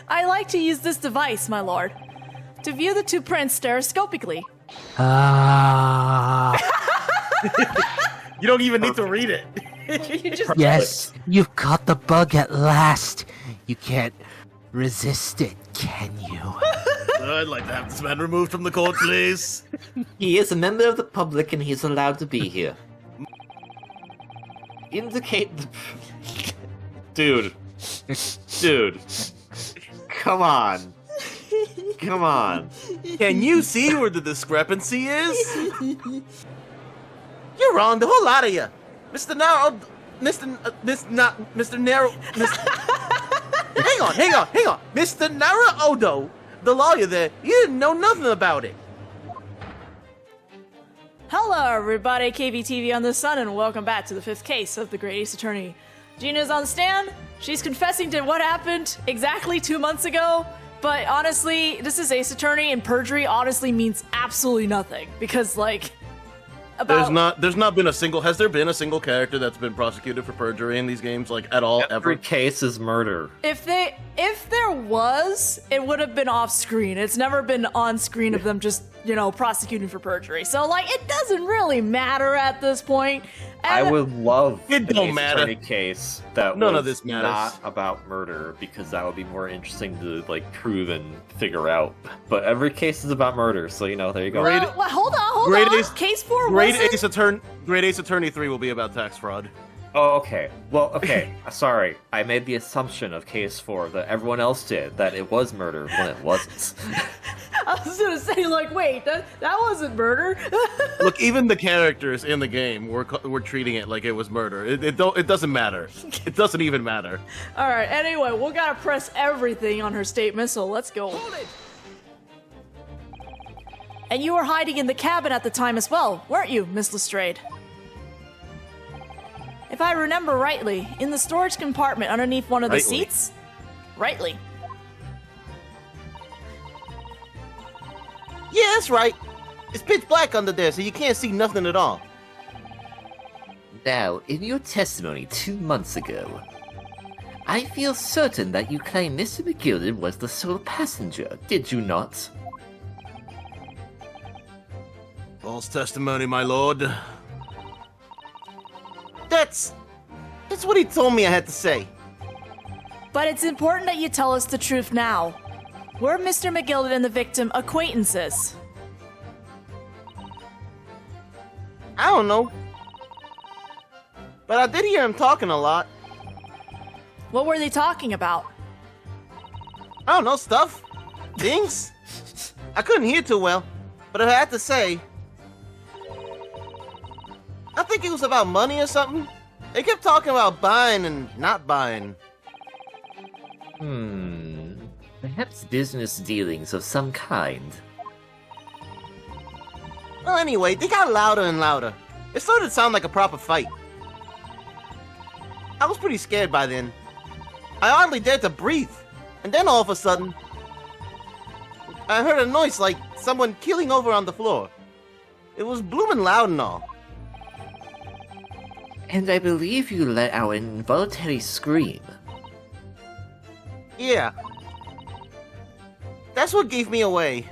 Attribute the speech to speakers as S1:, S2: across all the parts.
S1: I like to use this device, my lord, to view the two prints stereoscopically.
S2: You don't even need to read it.
S3: Yes, you've caught the bug at last. You can't resist it, can you?
S2: I'd like to have this man removed from the court, please.
S4: He is a member of the public and he is allowed to be here. Indicate the... Dude. Come on. Come on.
S2: Can you see where the discrepancy is? You're wrong, the whole lot of you. Mr. Narrow... Mr. Narrow... Hang on. Mr. Narrow-Odo, the lawyer there, you didn't know nothing about it.
S1: Hello, everybody. KVTV on the Sun, and welcome back to the fifth case of the Great Ace Attorney. Gina's on the stand. She's confessing to what happened exactly 2 months ago. But honestly, this is Ace Attorney, and perjury honestly means absolutely nothing. Because, like,
S2: There's not been a single... Has there been a single character that's been prosecuted for perjury in these games, like, at all, ever?
S4: Every case is murder.
S1: If there was, it would have been off screen. It's never been on screen of them just, prosecuting for perjury. So, like, it doesn't really matter at this point. And
S4: I would love
S2: It don't
S4: Ace
S2: matter.
S4: Attorney case that
S2: None
S4: was
S2: of this matters.
S4: not about murder, because that would be more interesting to, like, prove and figure out. But every case is about murder, so, there you go.
S1: Well, hold on. Case 4
S2: Great
S1: wasn't...
S2: Ace Attorney 3 will be about tax fraud.
S4: Oh, okay. Well, okay. Sorry. I made the assumption of case 4 that everyone else did, that it was murder when it wasn't.
S1: I was gonna say, like, wait, that wasn't murder.
S2: Look, even the characters in the game were treating it like it was murder. It doesn't matter. It doesn't even matter.
S1: All right. Anyway, we gotta press everything on her statement, so let's go.
S5: Hold it!
S1: And you were hiding in the cabin at the time as well, weren't you, Miss Lestrade? If I remember rightly, in the storage compartment underneath one of the seats? Rightly.
S2: Yeah, that's right. It's pitch black under there, so you can't see nothing at all.
S6: Now, in your testimony 2 months ago, I feel certain that you claim Mr. McGilden was the sole passenger, did you not?
S2: False testimony, my lord. That's what he told me I had to say.
S1: But it's important that you tell us the truth now. Were Mr. McGilden and the victim acquaintances?
S2: I don't know. But I did hear him talking a lot.
S1: What were they talking about?
S2: I don't know, stuff. Things. I couldn't hear too well, but I had to say, I think it was about money or something. They kept talking about buying and not buying.
S6: Perhaps business dealings of some kind.
S2: Well, anyway, they got louder and louder. It started to sound like a proper fight. I was pretty scared by then. I hardly dared to breathe. And then all of a sudden, I heard a noise like someone keeling over on the floor. It was bloomin' loud and all.
S6: And I believe you let out an involuntary scream.
S2: Yeah. That's what gave me away.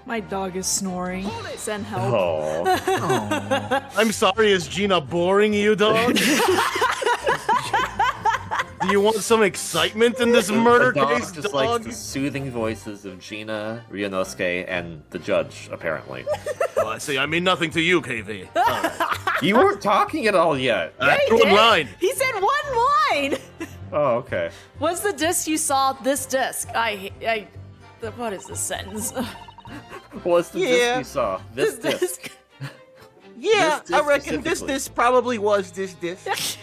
S1: My dog is snoring. Send help.
S4: Oh.
S2: I'm sorry, is Gina boring you, dog? Do you want some excitement in this murder
S4: the dog
S2: case,
S4: just
S2: dog?
S4: likes the soothing voices of Gina, Ryunosuke, and the judge, apparently.
S2: Oh, I see. I mean nothing to you, KV.
S4: You weren't talking at all yet.
S1: Yeah, he
S2: Threw a
S1: did.
S2: line.
S1: He said one line.
S4: Oh, okay.
S1: Was the disc you saw this disc? What is this sentence?
S4: What's the disc
S2: Yeah.
S4: you saw? This disc.
S2: Yeah,
S4: This disc
S2: I reckon this
S4: specifically.
S2: disc probably was this disc.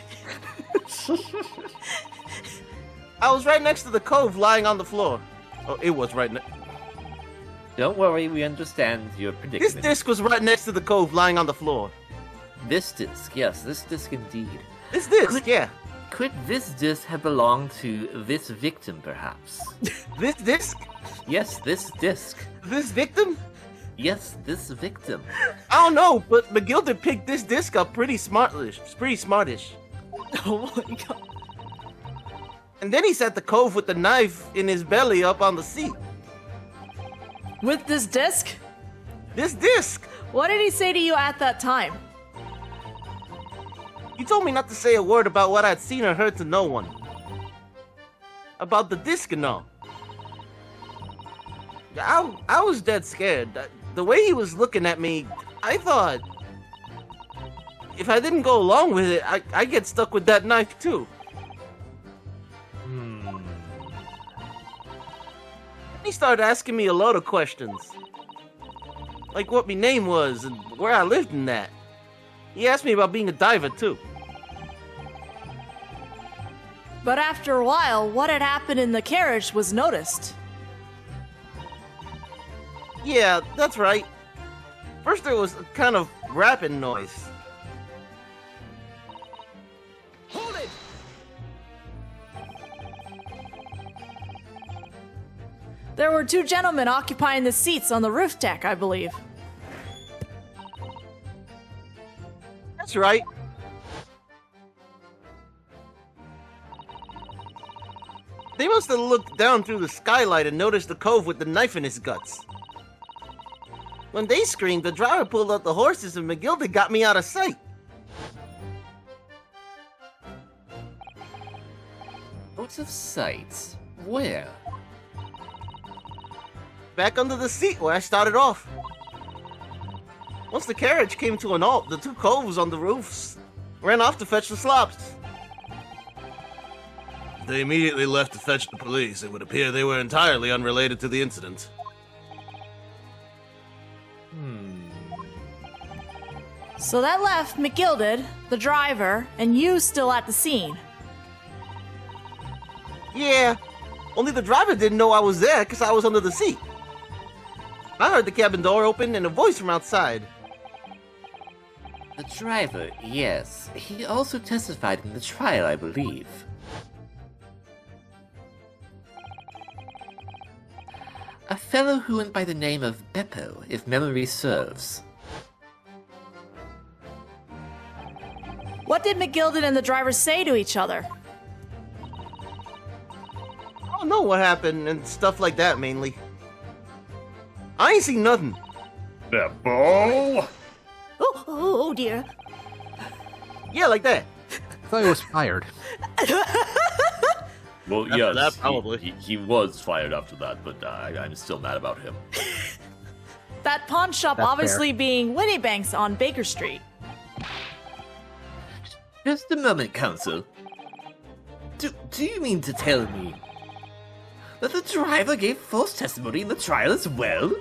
S2: I was right next to the cove lying on the floor. Oh, it was right next.
S4: Don't worry, we understand your
S2: This
S4: predicament.
S2: disc was right next to the cove lying on the floor.
S6: This disc, yes, this disc indeed.
S2: This disc, yeah.
S6: Could this disc have belonged to this victim, perhaps?
S2: This disc?
S6: Yes, this disc.
S2: This victim?
S6: Yes, this victim.
S2: I don't know, but McGilder picked this disc up pretty smartish.
S1: Oh my god.
S2: And then he set the cove with the knife in his belly up on the seat.
S1: With this disc?
S2: This disc!
S1: What did he say to you at that time?
S2: He told me not to say a word about what I'd seen or heard to no one. About the disc and all. I was dead scared. The way he was looking at me, I thought... if I didn't go along with it, I'd get stuck with that knife too. He started asking me a lot of questions. Like what my name was and where I lived and that. He asked me about being a diver too.
S1: But after a while, what had happened in the carriage was noticed.
S2: Yeah, that's right. First there was a kind of rapping noise. Hold it!
S1: There were two gentlemen occupying the seats on the roof deck, I believe.
S2: That's right. They must have looked down through the skylight and noticed the cove with the knife in his guts. When they screamed, the driver pulled out the horses and McGilda got me out of sight.
S6: Out of sight? Where?
S2: Back under the seat where I started off. Once the carriage came to an halt, the two coves on the roofs ran off to fetch the slops. They immediately left to fetch the police. It would appear they were entirely unrelated to the incident.
S1: So that left McGilded, the driver, and you still at the scene.
S2: Yeah, only the driver didn't know I was there because I was under the seat. I heard the cabin door open and a voice from outside.
S6: The driver, yes. He also testified in the trial, I believe. A fellow who went by the name of Beppo, if memory serves.
S1: What did McGilded and the driver say to each other?
S2: I don't know what happened and stuff like that mainly. I ain't seen nothing.
S5: Beppo!
S1: Oh dear.
S2: Yeah, like that.
S3: I thought he was fired.
S5: Well,
S2: After
S5: yes,
S2: that, probably.
S5: He was fired after that, but I'm still mad about him.
S1: That pawn shop
S3: That's
S1: obviously being Winniebank's on Baker Street.
S6: Just a moment, counsel. Do you mean to tell me that the driver gave false testimony in the trial as well?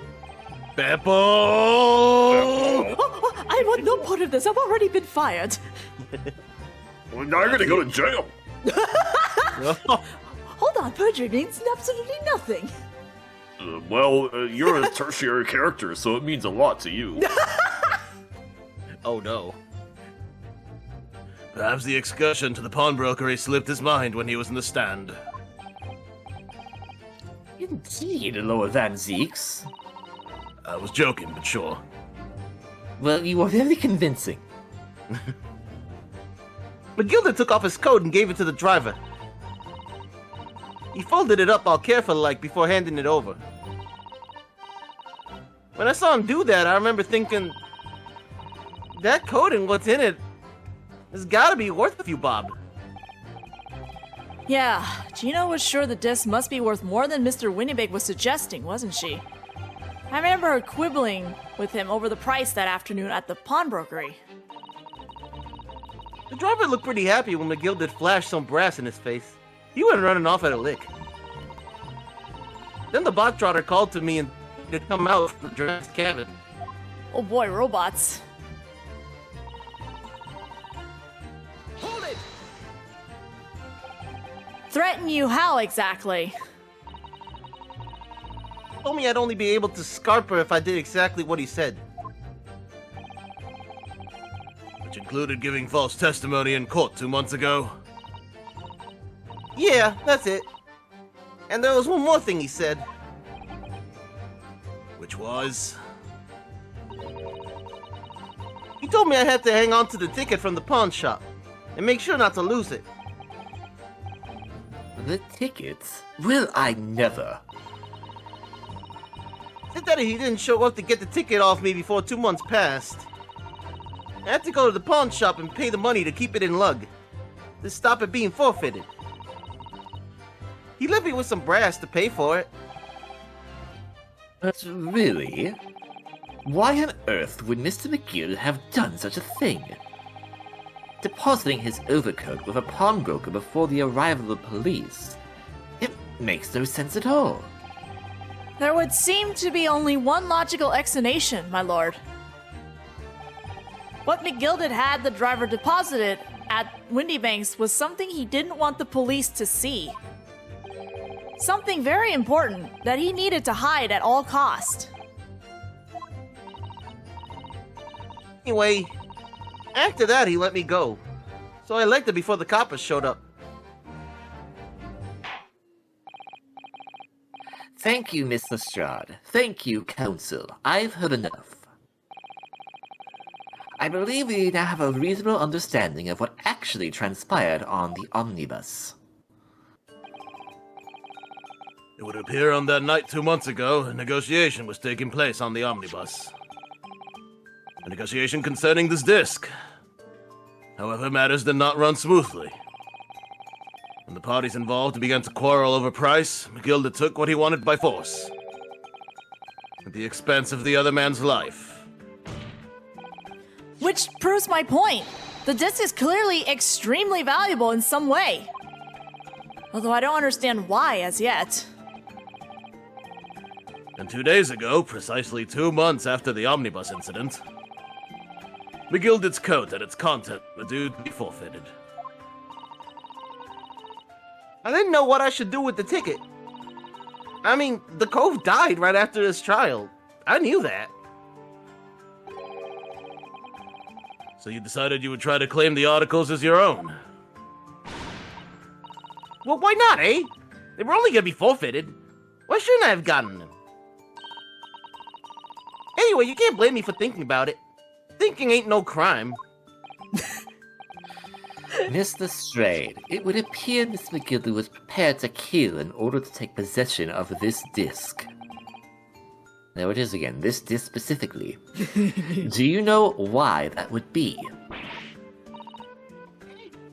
S2: Beppo!
S1: Oh, I want no part of this. I've already been fired.
S5: Well, now you're gonna go to jail.
S1: Hold on, perjury means absolutely nothing.
S5: You're a tertiary character, so it means a lot to you.
S2: Oh no. Perhaps the excursion to the pawnbrokery slipped his mind when he was in the stand.
S6: Indeed, Lower Van Zeeks.
S2: I was joking, but sure.
S6: Well, you are very convincing.
S2: McGilda took off his coat and gave it to the driver. He folded it up all careful-like before handing it over. When I saw him do that, I remember thinking, that coat and what's in it has gotta be worth a few bob.
S1: Yeah, Gina was sure the disc must be worth more than Mr. Winniebank was suggesting, wasn't she? I remember her quibbling with him over the price that afternoon at the pawnbrokery.
S2: The driver looked pretty happy when McGilda flashed some brass in his face. He went running off at a lick. Then the bog trotter called to me and to come out from the dressed cabin.
S1: Oh boy, robots.
S2: Hold it!
S1: Threaten you how exactly?
S2: Told me I'd only be able to scarp her if I did exactly what he said. Which included giving false testimony in court 2 months ago. Yeah, that's it. And there was one more thing he said. Which was... He told me I had to hang on to the ticket from the pawn shop and make sure not to lose it.
S6: The tickets? Well, I never.
S2: Said that he didn't show up to get the ticket off me before 2 months passed. I had to go to the pawn shop and pay the money to keep it in lug. To stop it being forfeited. He left me with some brass to pay for it.
S6: But really? Why on earth would Mr. McGill have done such a thing? Depositing his overcoat with a pawnbroker before the arrival of the police? It makes no sense at all.
S1: There would seem to be only one logical explanation, my lord. What McGilded had the driver deposited at Windybanks was something he didn't want the police to see. Something very important that he needed to hide at all cost.
S2: Anyway, after that he let me go. So I left it before the coppers showed up.
S6: Thank you, Miss Lestrade. Thank you, Counsel. I've heard enough. I believe we now have a reasonable understanding of what actually transpired on the omnibus.
S2: It would appear on that night 2 months ago, a negotiation was taking place on the omnibus. A negotiation concerning this disc. However, matters did not run smoothly. When the parties involved began to quarrel over price, McGilda took what he wanted by force. At the expense of the other man's life.
S1: Which proves my point. The disc is clearly extremely valuable in some way. Although I don't understand why as yet.
S2: And 2 days ago, precisely 2 months after the omnibus incident, McGilded's coat and its content were due to be forfeited. I didn't know what I should do with the ticket. I mean, the Cove died right after his trial. I knew that. So you decided you would try to claim the articles as your own? Well, why not, eh? They were only gonna be forfeited. Why shouldn't I have gotten them? Anyway, you can't blame me for thinking about it. Thinking ain't no crime.
S6: Miss Lestrade, it would appear Miss McGilda was prepared to kill in order to take possession of this disc. There it is again, this disc specifically. Do you know why that would be?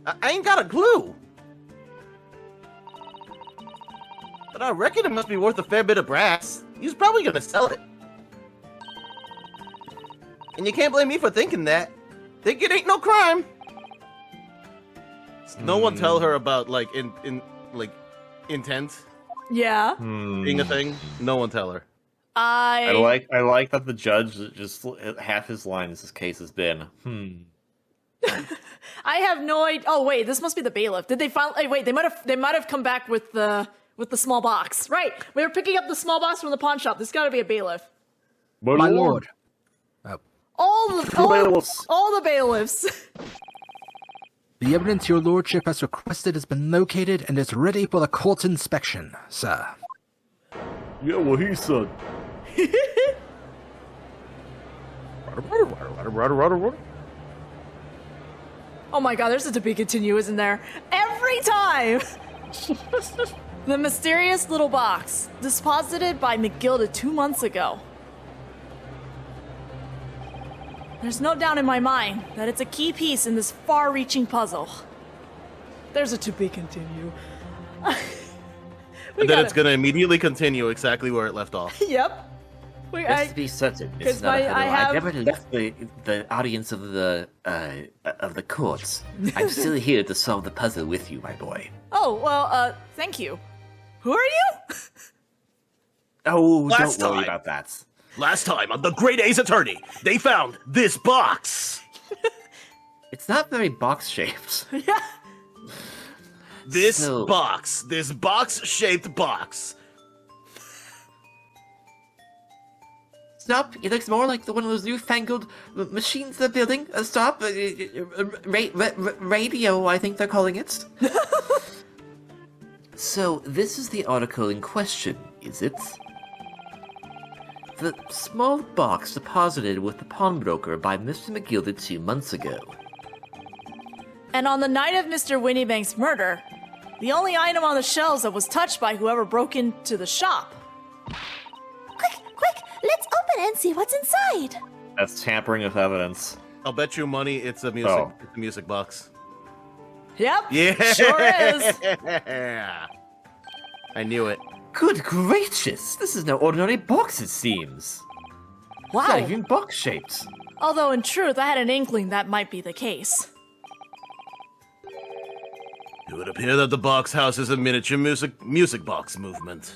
S2: I ain't got a clue. But I reckon it must be worth a fair bit of brass. He's probably gonna sell it. And you can't blame me for thinking that. Thinking ain't no crime. No one tell her about intent
S1: Yeah.
S2: being a thing. No one tell her.
S4: I like that the judge just half his line in this case has been
S1: I have no idea. Oh wait, this must be the bailiff. Did they finally? Wait, they might have come back with the small box. Right, we were picking up the small box from the pawn shop. There's got to be a bailiff.
S3: My lord.
S1: All the bailiffs.
S3: The evidence your lordship has requested has been located and is ready for the court's inspection, sir.
S5: Yeah, what he said.
S1: Oh my god, there's a to be continue, isn't there? Every time! The mysterious little box, deposited by McGilda 2 months ago. There's no doubt in my mind that it's a key piece in this far-reaching puzzle. There's a to be continue.
S2: And then it's gonna immediately continue exactly where it left off.
S1: Yep.
S6: Just to be certain,
S1: Because
S6: Mr. Navajo,
S1: I have-
S6: I never left the audience of the courts. I'm still here to solve the puzzle with you, my boy.
S1: Oh, well, thank you. Who are you?
S6: Oh,
S2: Last
S6: don't worry
S2: time.
S6: about that.
S2: Last time on The Great A's Attorney, they found this box.
S6: It's not very box-shaped.
S1: Yeah.
S2: This box-shaped box.
S6: Stop! It looks more like one of those newfangled machines they're building. Stop! Radio, I think they're calling it. So, this is the article in question, is it? The small box deposited with the pawnbroker by Mr. McGilda 2 months ago.
S1: And on the night of Mr. Windybank's murder, The only item on the shelves that was touched by whoever broke into the shop.
S7: Quick, let's open and see what's inside.
S4: That's tampering with evidence.
S2: I'll bet you money it's a music.
S4: Oh.
S2: It's a music box.
S1: Yep.
S2: Yeah.
S1: Sure is.
S2: I knew it.
S6: Good gracious! This is no ordinary box, it seems. It's not
S1: Wow.
S6: even box-shaped.
S1: Although in truth, I had an inkling that might be the case.
S2: It would appear that the box houses a miniature music box movement.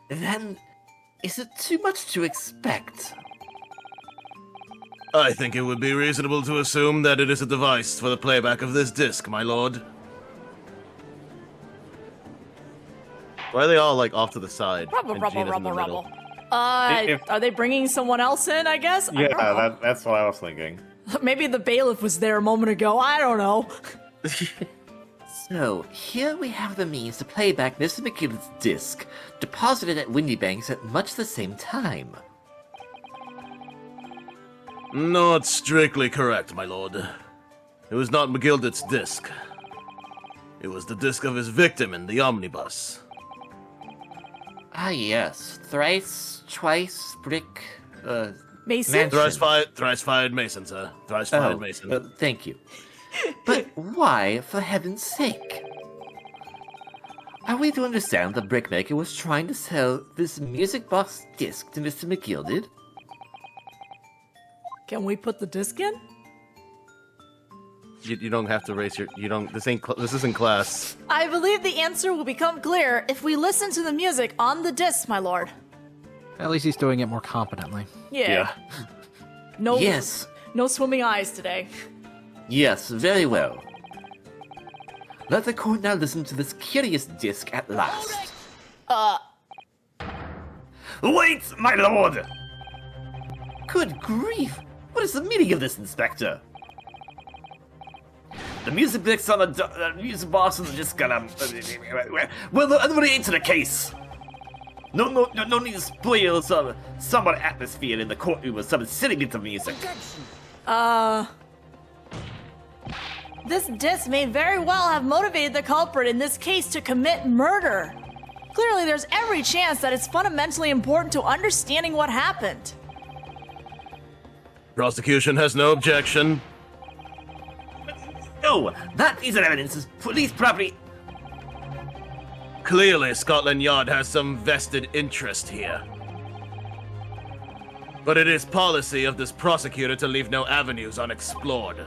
S6: Then, is it too much to expect?
S2: I think it would be reasonable to assume that it is a device for the playback of this disc, my lord. Why are they all, like, off to the side?
S1: Rubble,
S2: and
S1: rubble,
S2: Gina's in the
S1: rubble,
S2: middle?
S1: rubble. Are they bringing someone else in, I guess? I don't know.
S4: That's what I was thinking.
S1: Maybe the bailiff was there a moment ago. I don't know.
S6: So, here we have the means to play back Mr. McGill's disc, deposited at Windy Banks at much the same time.
S2: Not strictly correct, my lord. It was not McGildet's disc. It was the disc of his victim in the omnibus.
S6: Ah yes, thrice, twice, brick,
S1: Mason?
S6: mansion.
S2: Thrice fired Mason, sir. Thrice fired Mason.
S6: Thank you. But why, for heaven's sake? Are we to understand the brickmaker was trying to sell this music box disc to Mr. McGilded?
S1: Can we put the disc in?
S2: You don't have to raise your. You don't. This isn't class.
S1: I believe the answer will become clear if we listen to the music on the disc, my lord.
S3: At least he's doing it more competently.
S1: Yeah. No.
S6: Yes,
S1: No swimming eyes today.
S6: yes, very well. Let the court now listen to this curious disc at last.
S4: Wait, my lord!
S6: Good grief! What is the meaning of this, Inspector?
S4: The music box on the music box on the disc got well, nobody into the case. No need to spoil some somewhat atmosphere in the courtroom with some silly bits of music.
S1: This disc may very well have motivated the culprit in this case to commit murder. Clearly, there's every chance that it's fundamentally important to understanding what happened.
S2: Prosecution has no objection.
S4: No, that isn't evidence. It's police property.
S2: Clearly, Scotland Yard has some vested interest here. But it is policy of this prosecutor to leave no avenues unexplored.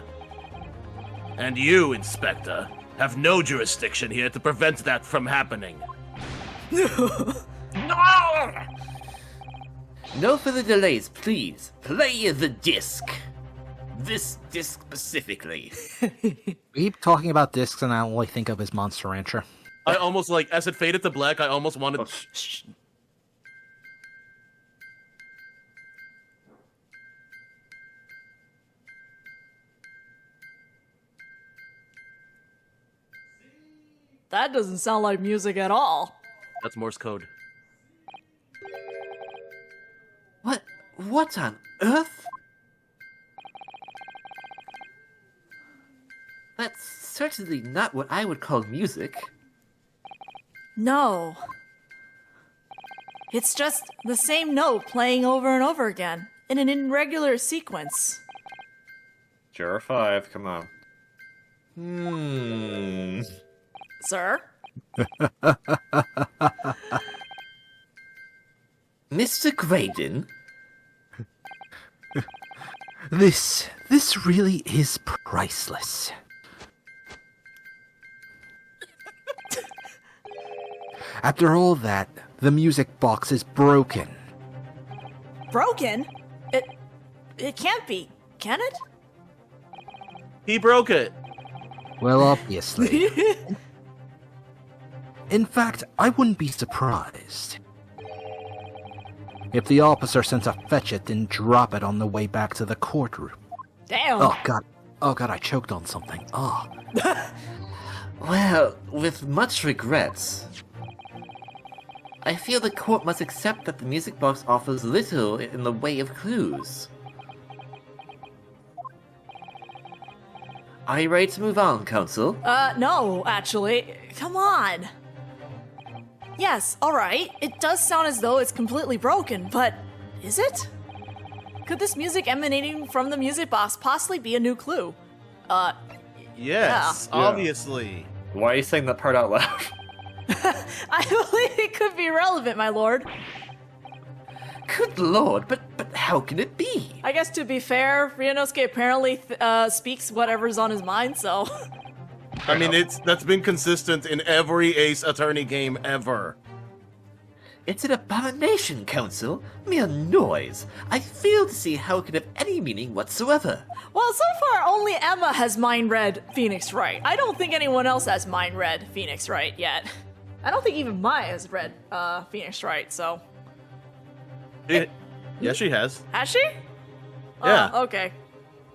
S2: And you, Inspector, have no jurisdiction here to prevent that from happening.
S4: No!
S6: No further delays, please. Play the disc.
S4: This disc specifically.
S3: We keep talking about discs, and I only think of his Monster Rancher.
S2: I almost, like, as it faded to black, I almost wanted...
S1: That doesn't sound like music at all.
S2: That's Morse code.
S6: What on earth? That's certainly not what I would call music.
S1: No. It's just the same note playing over and over again in an irregular sequence.
S4: Juror 5, come on.
S1: Sir?
S6: Mr. Graydon?
S3: This really is priceless. After all that, the music box is broken.
S1: Broken? It can't be, can it?
S2: He broke it.
S3: Well, obviously. In fact, I wouldn't be surprised if the officer sent to fetch it and drop it on the way back to the courtroom.
S1: Damn.
S3: Oh god, I choked on something. Oh.
S6: Well, with much regrets, I feel the court must accept that the music box offers little in the way of clues. Are you ready to move on, Council?
S1: No, actually. Come on. Yes, alright. It does sound as though it's completely broken, but is it? Could this music emanating from the music box possibly be a new clue?
S2: Yes,
S4: Yeah.
S2: obviously.
S4: Why are you saying that part out loud?
S1: I believe it could be relevant, my lord.
S6: Good lord, but how can it be?
S1: I guess to be fair, Ryunosuke apparently speaks whatever's on his mind, so...
S2: I mean, that's been consistent in every Ace Attorney game ever.
S6: It's an abomination, Council. Mere noise. I fail to see how it could have any meaning whatsoever.
S1: Well, so far, only Emma has mind-read Phoenix Wright. I don't think anyone else has mind-read Phoenix Wright yet. I don't think even Maya has read Phoenix Wright, so...
S2: Yeah, she has.
S1: Has she?
S2: Yeah.
S1: Oh, okay.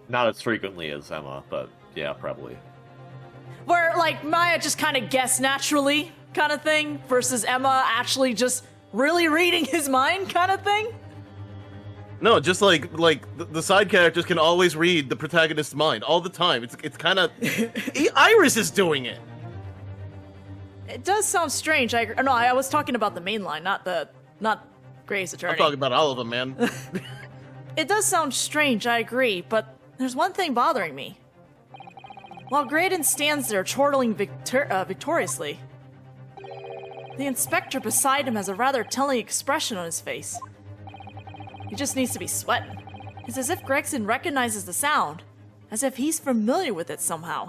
S4: Not as frequently as Emma, but yeah, probably.
S1: Where, like, Maya just kind of guessed naturally kind of thing, versus Emma actually just really reading his mind kind of thing?
S2: No, just like the side characters can always read the protagonist's mind all the time. It's kind of Iris is doing it.
S1: It does sound strange. I was talking about the main line, not Gray's Attorney.
S2: I'm talking about all of them, man.
S1: It does sound strange, I agree, but there's one thing bothering me. While Graydon stands there chortling victoriously, the inspector beside him has a rather telling expression on his face. He just needs to be sweating. It's as if Gregson recognizes the sound, as if he's familiar with it somehow.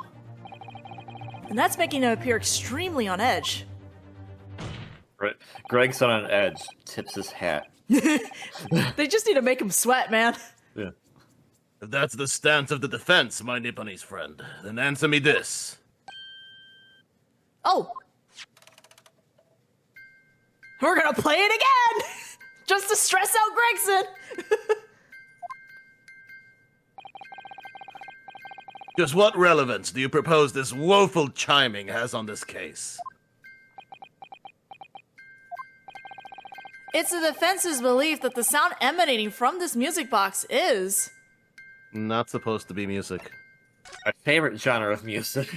S1: And that's making him appear extremely on edge.
S4: Greg's on an edge, tips his hat.
S1: They just need to make him sweat, man.
S4: Yeah.
S2: If that's the stance of the defense, my Nipponese friend, then answer me this.
S1: Oh! We're gonna play it again! Just to stress out Gregson!
S2: Just what relevance do you propose this woeful chiming has on this case?
S1: It's the defense's belief that the sound emanating from this music box is...
S2: Not supposed to be music.
S4: My favorite genre of music.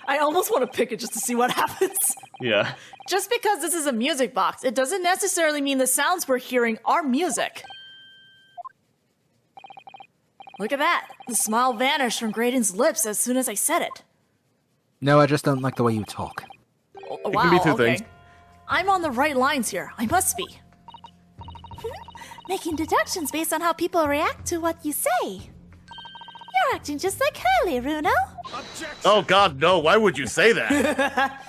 S1: I almost want to pick it just to see what happens.
S4: Yeah.
S1: Just because this is a music box, it doesn't necessarily mean the sounds we're hearing are music. Look at that. The smile vanished from Graydon's lips as soon as I said it.
S3: No, I just don't like the way you talk.
S1: Oh,
S2: It
S1: wow,
S2: can be two
S1: okay.
S2: things.
S1: I'm on the right lines here. I must be.
S7: Making deductions based on how people react to what you say. You're acting just like Hurley, Runo.
S2: Oh god, no, why would you say that?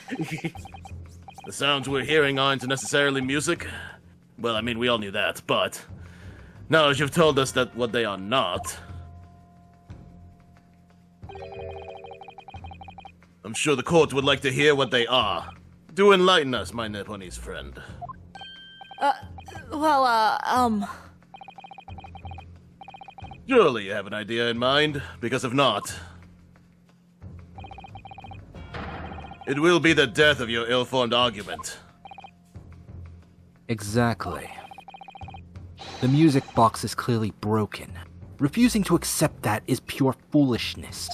S2: The sounds we're hearing aren't necessarily music. Well, I mean, we all knew that, but... now as you've told us that what they are not... I'm sure the court would like to hear what they are. Do enlighten us, my Nipponese friend. Surely you have an idea in mind, because if not... it will be the death of your ill-formed argument.
S3: Exactly. The music box is clearly broken. Refusing to accept that is pure foolishness.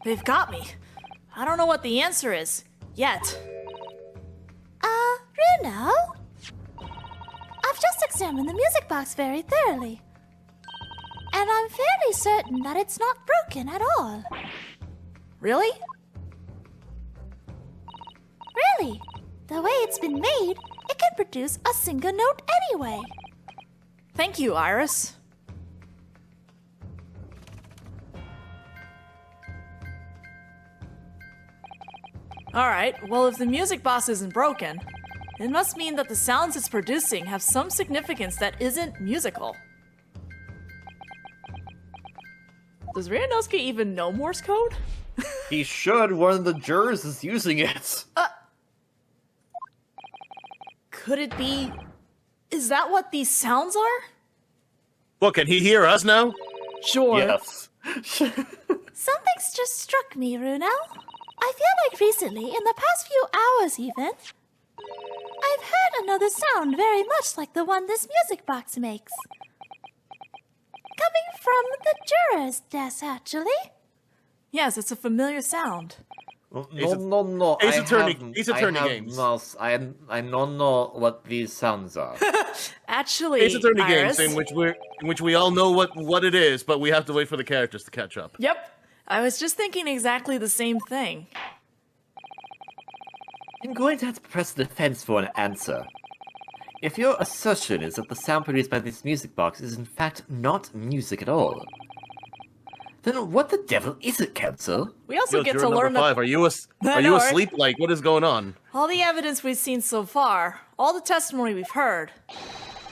S1: They've got me. I don't know what the answer is. Yet.
S7: Runo? I've just examined the music box very thoroughly. And I'm fairly certain that it's not broken at all.
S1: Really?
S7: Really? The way it's been made, it can produce a single note anyway.
S1: Thank you, Iris. Alright, well if the music box isn't broken, it must mean that the sounds it's producing have some significance that isn't musical. Does Ryunosuke even know Morse code?
S4: He should. One of the jurors is using it.
S1: Could it be... is that what these sounds are?
S2: What, can he hear us now?
S1: Sure.
S4: Yes.
S7: Something's just struck me, Runo. I feel like recently, in the past few hours even, I've heard another sound very much like the one this music box makes. Coming from the juror's desk, actually.
S1: Yes, it's a familiar sound.
S6: No.
S2: Ace Attorney games.
S6: I don't know what these sounds are.
S1: Actually,
S2: Ace Attorney
S1: Iris,
S2: games in which we all know what it is, but we have to wait for the characters to catch up.
S1: Yep. I was just thinking exactly the same thing.
S6: I'm going to have to press the defense for an answer. If your assertion is that the sound produced by this music box is in fact not music at all, then what the devil is it, Counsel?
S1: We also get to
S2: Juror
S1: learn
S2: number 5, are you
S1: No,
S2: asleep? Like, what is going on?
S1: all the evidence we've seen so far, all the testimony we've heard.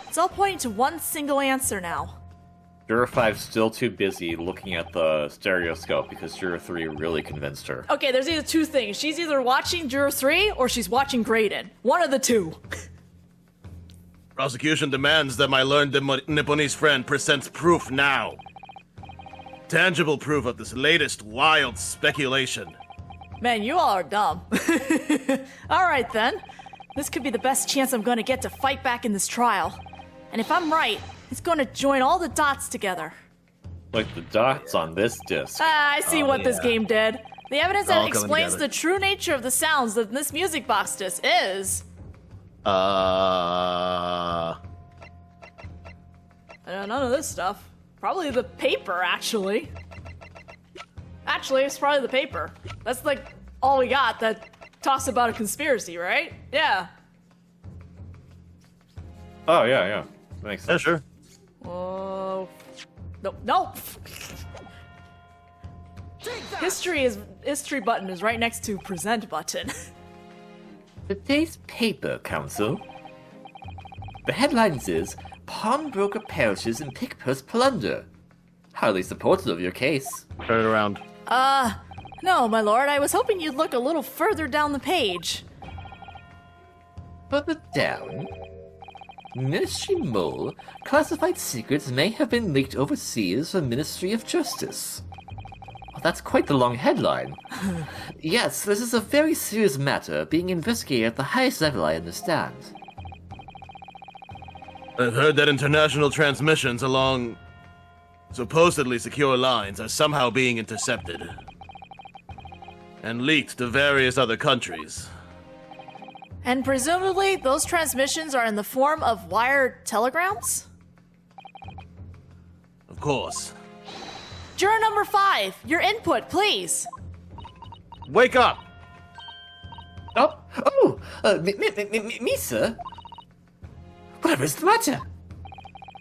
S1: It's all pointing to one single answer now.
S6: Juror 5's still too busy looking at the stereoscope because Juror 3 really convinced her.
S1: Okay, there's either two things. She's either watching Juror 3 or she's watching Graydon. One of the two.
S2: Prosecution demands that my learned Nipponese friend presents proof now. Tangible proof of this latest wild speculation.
S1: Man, you all are dumb. Alright then. This could be the best chance I'm gonna get to fight back in this trial. And if I'm right, it's gonna join all the dots together.
S6: Like the dots on this disc.
S1: I see what this game did. The evidence
S2: all
S1: that
S2: coming
S1: explains
S2: together.
S1: the true nature of the sounds that this music box disc is...
S2: Uh...
S1: None of this stuff. Probably the paper, actually. Actually, it's probably the paper. That's like all we got that talks about a conspiracy, right? Yeah.
S6: Oh, yeah. Makes
S2: Yeah,
S6: sense.
S2: sure.
S1: Oh. No. History button is right next to present button.
S6: Today's paper, Counsel. The headlines is Pawnbroker perishes in pick-purse plunder. Highly supportive of your case.
S2: Turn it around.
S1: No, my lord, I was hoping you'd look a little further down the page.
S6: Further down, Ministry Mole, classified secrets may have been leaked overseas for Ministry of Justice. Well, that's quite the long headline. Yes, this is a very serious matter being investigated at the highest level, I understand.
S2: I've heard that international transmissions along supposedly secure lines are somehow being intercepted and leaked to various other countries.
S1: And presumably, those transmissions are in the form of wired telegrams?
S2: Of course.
S1: Juror number 5, your input, please.
S2: Wake up!
S6: Me, sir? Whatever is the matter?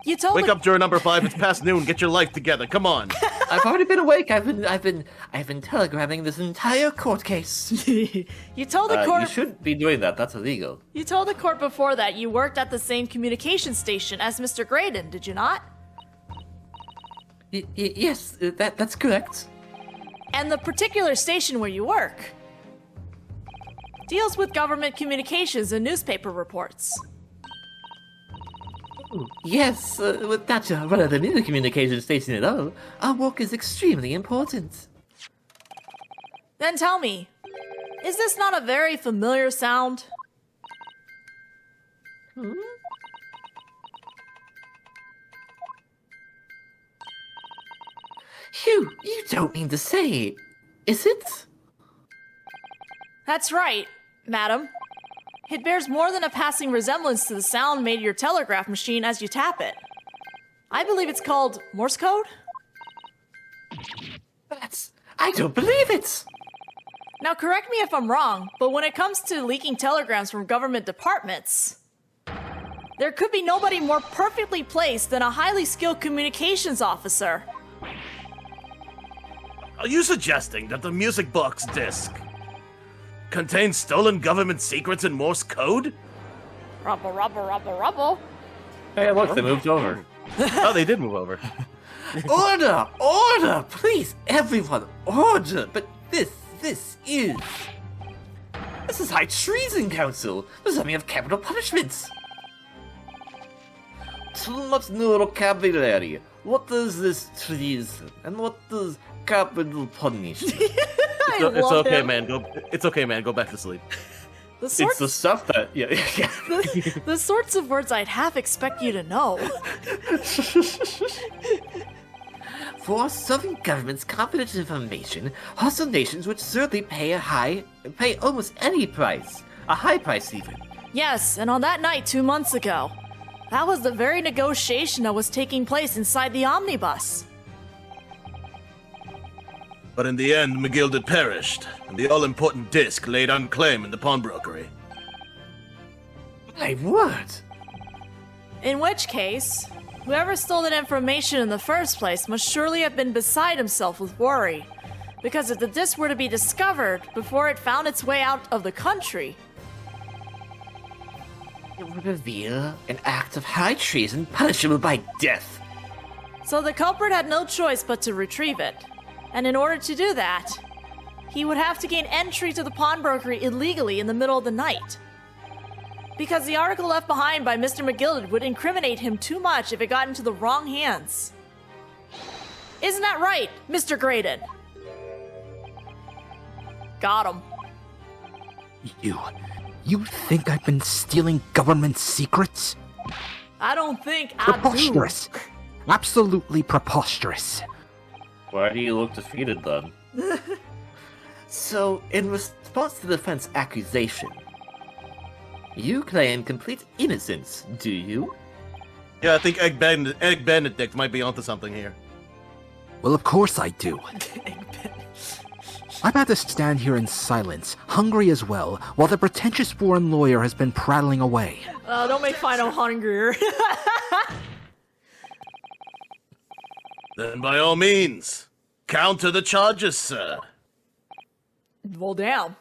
S1: You told
S2: Wake
S1: the-
S2: up, juror number 5. It's past noon. Get your life together. Come on.
S6: I've already been awake. I've been telegramming this entire court case.
S1: You told the
S6: You
S1: court.
S6: shouldn't be doing that. That's illegal.
S1: You told the court before that you worked at the same communication station as Mr. Graydon, did you not?
S6: Yes, that's correct.
S1: And the particular station where you work deals with government communications and newspaper reports.
S6: Yes, with that rather than in the communication station at all, our work is extremely important.
S1: Then tell me, is this not a very familiar sound?
S6: You don't mean to say, is it?
S1: That's right, madam. It bears more than a passing resemblance to the sound made your telegraph machine as you tap it. I believe it's called Morse code?
S6: I don't believe it!
S1: Now correct me if I'm wrong, but when it comes to leaking telegrams from government departments, there could be nobody more perfectly placed than a highly skilled communications officer.
S2: Are you suggesting that the music box disc contains stolen government secrets in Morse code?
S1: Rubble, rubble, rubble, rubble.
S6: Hey, look, they moved over.
S2: Oh, they did move over.
S6: Order! Order! Please, everyone, order! But this is high treason, Council! Deserving of capital punishments! Too much neurocabulary. What does this treason? And what does capital punish?
S1: I
S2: It's
S1: love
S2: okay,
S1: him.
S2: man. It's okay, man. Go back to sleep.
S1: The
S6: It's
S1: sorts,
S6: the stuff that, yeah.
S1: the sorts of words I'd half expect you to know.
S6: For serving government's confidential information, hostile nations would certainly pay almost any price. A high price even.
S1: Yes, and on that night 2 months ago, that was the very negotiation that was taking place inside the omnibus.
S2: But in the end, McGill had perished, and the all-important disc laid unclaimed in the pawnbrokery.
S6: My word!
S1: In which case, whoever stole that information in the first place must surely have been beside himself with worry. Because if the disc were to be discovered before it found its way out of the country,
S6: It would reveal an act of high treason punishable by death.
S1: so the culprit had no choice but to retrieve it. And in order to do that, he would have to gain entry to the pawnbrokery illegally in the middle of the night. Because the article left behind by Mr. McGilded would incriminate him too much if it got into the wrong hands. Isn't that right, Mr. Graydon? Got him.
S3: You think I've been stealing government secrets?
S1: I don't think I do.
S3: Preposterous. Absolutely preposterous.
S4: Why do you look defeated then?
S6: So, in response to the defense accusation, you claim complete innocence, do you?
S2: Yeah, I think Egg Benedict might be onto something here.
S3: Well, of course I do. I've had to stand here in silence, hungry as well, while the pretentious foreign lawyer has been prattling away.
S1: Don't make Final hungrier.
S2: Then by all means, counter the charges, sir.
S1: Well, damn.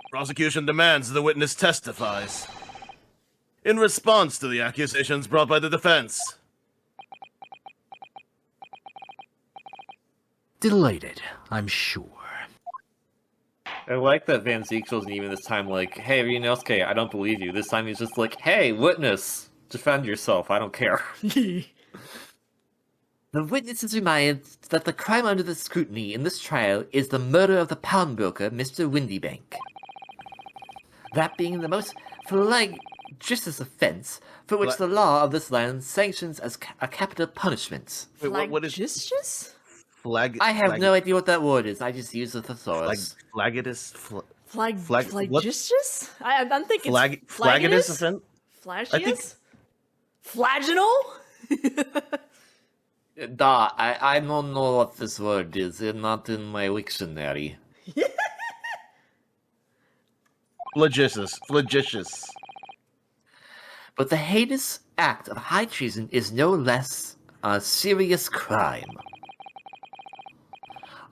S2: Prosecution demands the witness testifies. In response to the accusations brought by the defense.
S3: Delighted, I'm sure.
S4: I like that Van Zeek wasn't even this time like, hey, Ryunosuke, I don't believe you. This time he's just like, hey, witness, defend yourself, I don't care.
S6: The witness is reminded that the crime under the scrutiny in this trial is the murder of the pawnbroker, Mr. Windybank. That being the most flagitious offense for which the law of this land sanctions as a capital punishment.
S2: Wait, what is
S1: Flagitious?
S6: I have no idea what that word is. I just use the thesaurus.
S2: Flagitious?
S1: Flagitious? I'm thinking
S2: Flagitious offense?
S1: Flagius? Flaginal?
S6: I don't know what this word is. It's not in my dictionary.
S2: Flagitious.
S6: But the heinous act of high treason is no less a serious crime.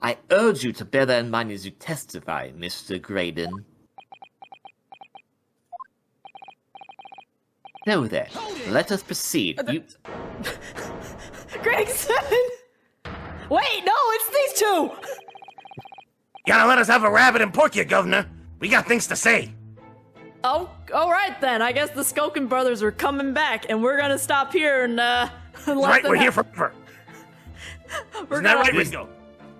S6: I urge you to bear that in mind as you testify, Mr. Graydon. Now then, let us proceed.
S1: Gregson! Wait, no, it's these two!
S2: Gotta let us have a rabbit and pork you, Governor. We got things to say.
S1: Oh, alright then. I guess the Skokin brothers are coming back, and we're gonna stop here and, let
S2: Right,
S1: them
S2: we're here forever.
S1: We're
S2: Isn't that
S1: gonna...
S2: right, Ringo?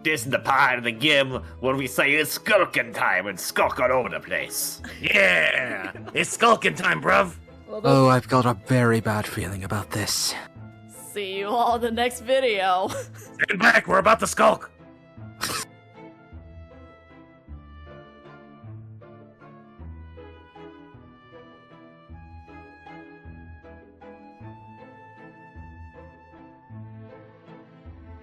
S4: This is the part of the game where we say it's skulking time and skulk all over the place.
S2: Yeah, it's skulking time, bruv.
S3: Oh, I've got a very bad feeling about this.
S1: See you all in the next video.
S2: Stand back, we're about to skulk.